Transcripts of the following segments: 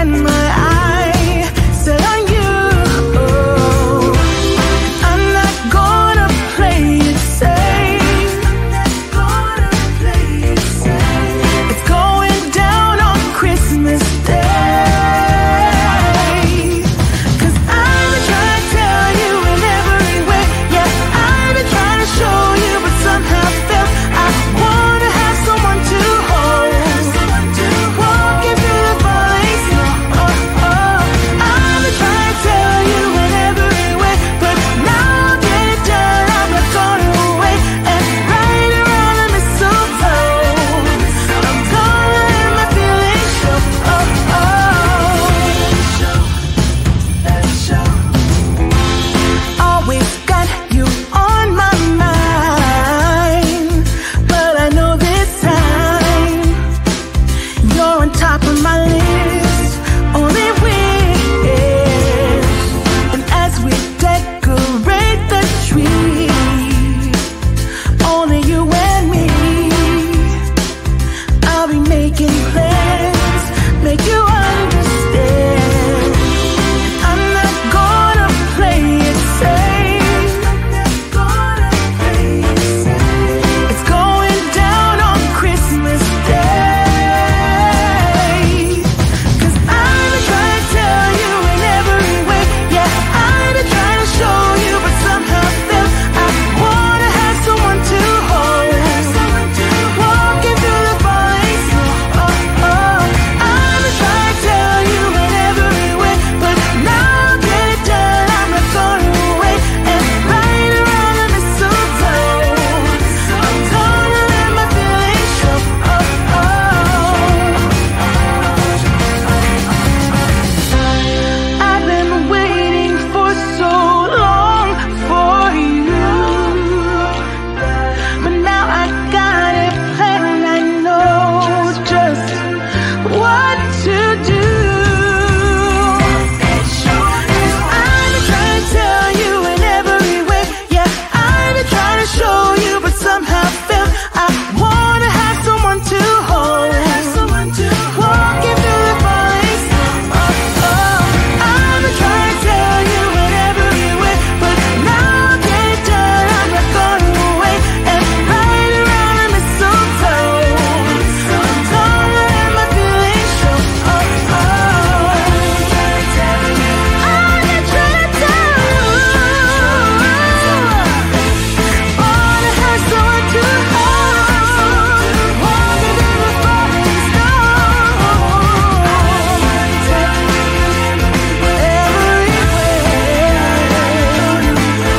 had my eye set on you. I'm not gonna play it safe. It's going down on Christmas Day. 'Cause I've been trying to tell you in every way. Yeah, I've been trying to show you, but somehow felt I wanna have someone to hold. Walking through the falling snow. I've been trying to tell you in every way, but now I'll get it done. I'm not gonna wait and right around the mistletoe. I'm gonna let my feelings show. Always got you on my mind, but I know this time you're on top of my list. Only wish. And as we decorate the tree, only you and me, I'll be making plans, make you understand. I'm not gonna play it safe. It's going down on Christmas Day. 'Cause I've been trying to tell you in every way. Yeah, I've been trying to show you, but somehow felt I wanna have someone to hold. Walking through the falling snow. I've been trying to tell you in every way, but now I'll get it done. I'm not gonna wait and right around the mistletoe. I'm gonna let my feelings show. I've been waiting for so long for you, but now I got it planned. I know just what to do. I've been trying to tell you in every way. Yeah, I've been trying to show you, but somehow felt I wanna have someone to hold. Walking through the falling snow. I've been trying to tell you in every way, but now I'll get it done. I'm not gonna wait and right around the mistletoe. I'm gonna let my feelings show. I'm just trying to tell you. Wanna have someone to hold. Walking through the falling snow.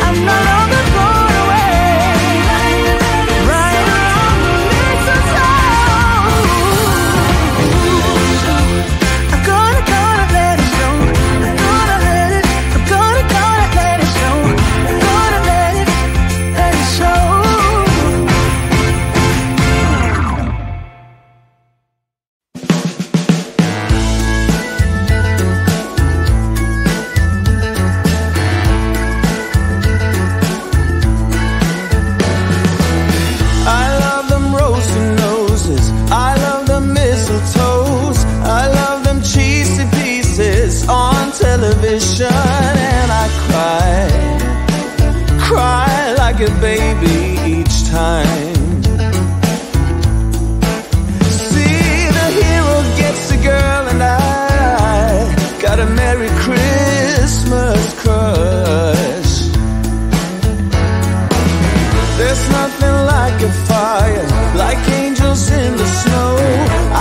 I'm no longer going away. Right around the mistletoe. I'm gonna let it show. I'm gonna let it show. I'm gonna let it show. I love them rosy noses, I love the mistletoes, I love them cheesy pieces on television, and I cry like a baby each time. See, the hero gets the girl and I got a Merry Christmas crush. There's nothing like a fire, like angels in the snow.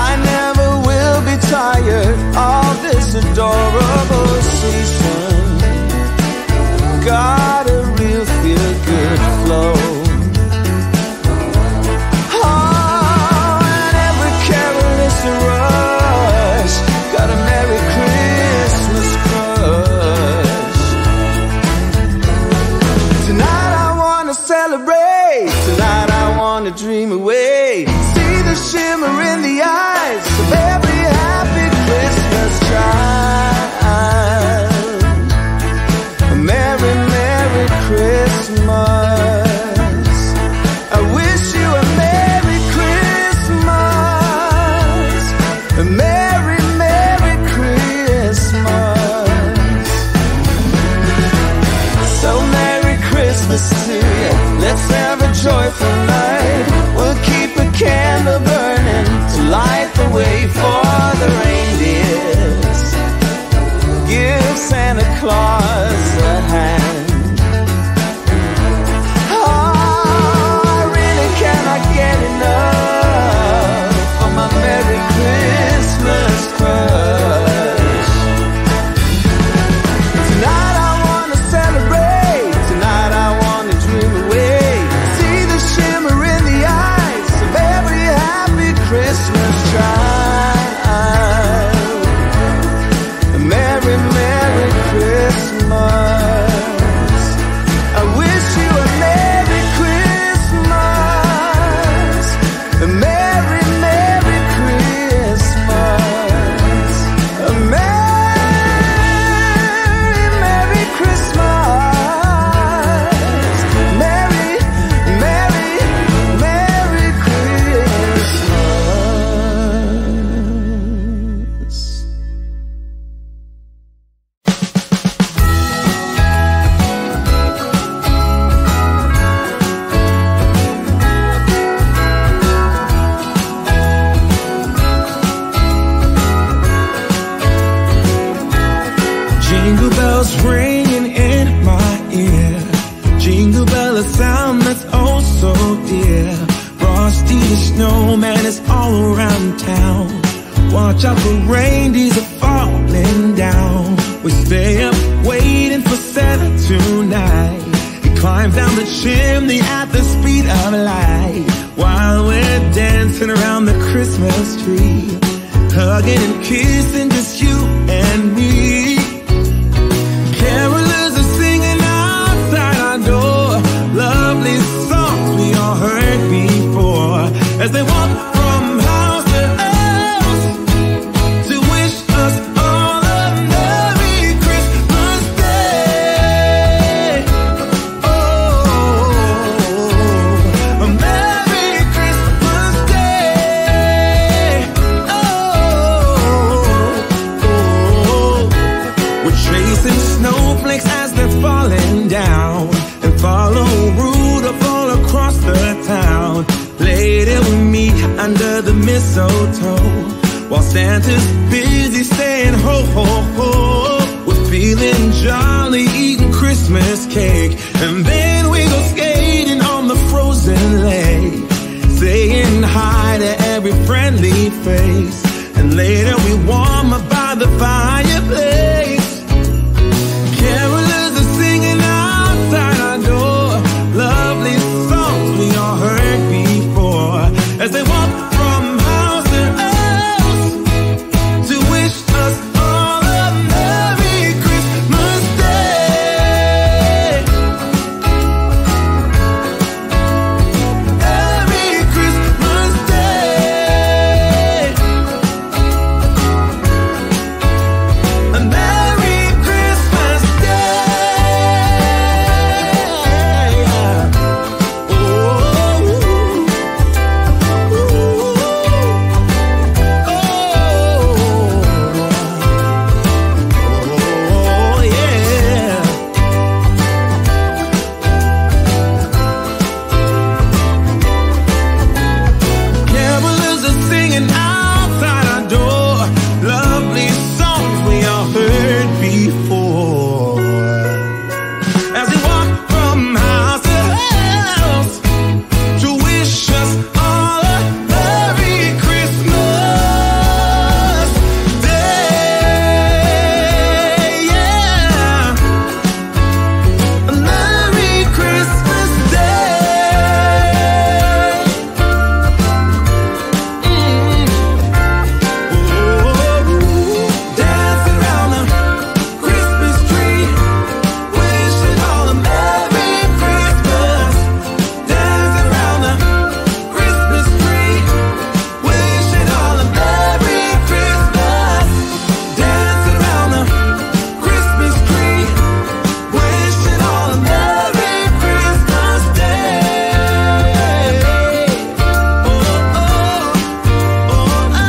I never will be tired of this adorable season. Got a real feel-good flow. Oh, and every carol is a rush. Got a Merry Christmas crush. Tonight I wanna celebrate. Tonight I wanna dream away. See the shimmer in the eyes of every happy Christmas child. A Merry, Merry Christmas. bells ringing in my ear, jingle bell, a sound that's oh so dear. Frosty the snowman is all around town. Watch out for reindeers are falling down. We stay up waiting for Santa tonight. He climbs down the chimney at the speed of light, while we're dancing around the Christmas tree, hugging and kissing just you and me. Carolers are singing outside our door, lovely songs we all heard before, as they walk from house to house to wish us all a Merry Christmas Day. Oh, a Merry Christmas Day. Oh, we're chasing snowflakes as they're falling down, and follow Rudolph all across the town. Later we meet under the mistletoe, while Santa's busy saying ho ho ho. We're feeling jolly, eating Christmas cake, and then we go skating on the frozen lake, saying hi to every friendly face, and later we warm up by the fireplace. Carolers are singing outside our door, lovely songs we all heard before, as they walk from house to house to wish us all a Merry Christmas Day. Merry Christmas Day. A Merry Christmas Day. Oh, yeah. Carolers are singing outside our door, lovely songs we all heard before, as we walk from house to house to wish us all a Merry Christmas Day. Yeah, a Merry Christmas Day. Dancing around the Christmas tree, wishing all a Merry Christmas. Dancing around the Christmas tree, wishing all a Merry Christmas. Dancing around the Christmas tree, wishing all a Merry Christmas Day. Oh, oh, oh, oh,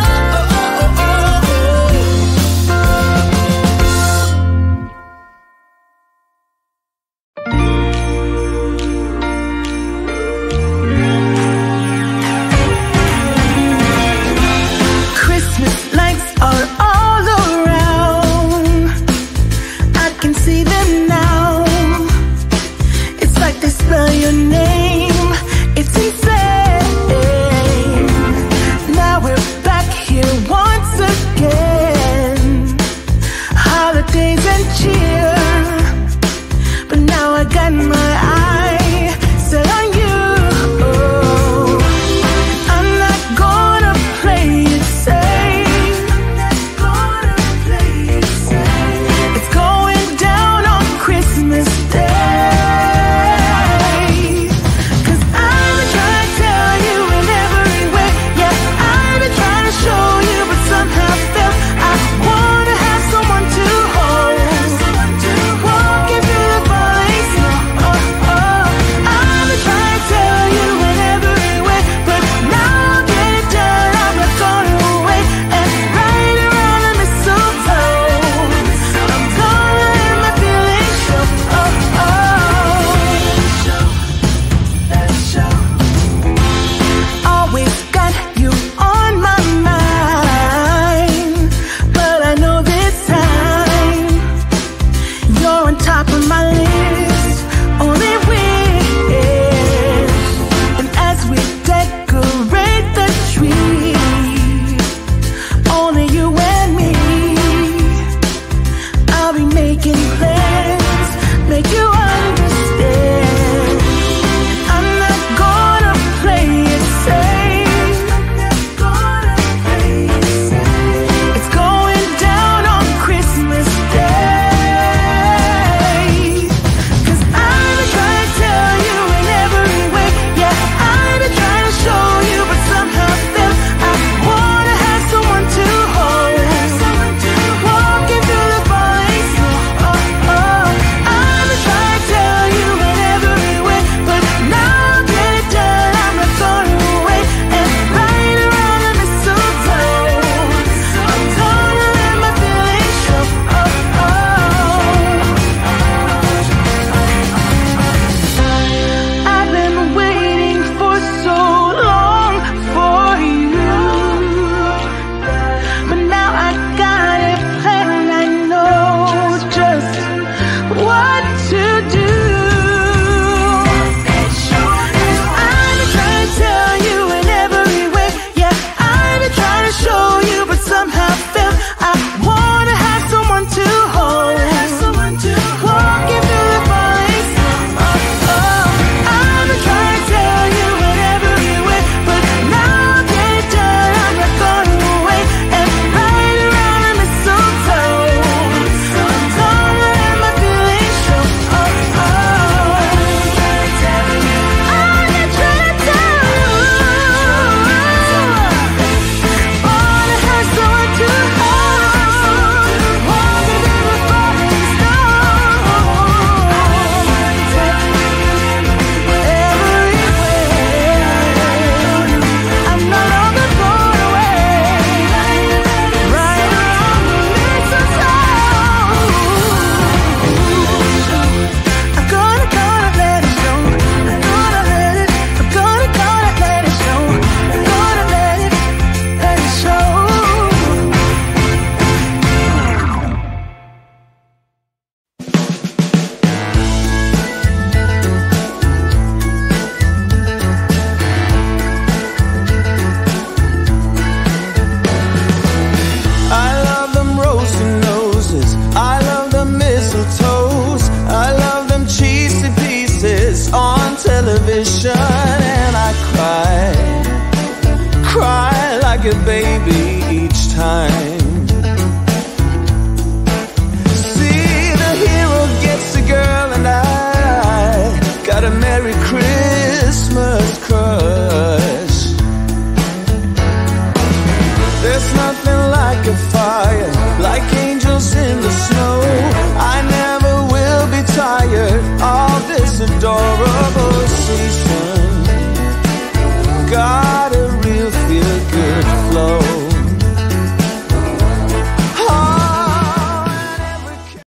Christmas lights are all around. I can see them now. It's like they spell your name. It's insane. Now we're back here once again. Holidays and cheer.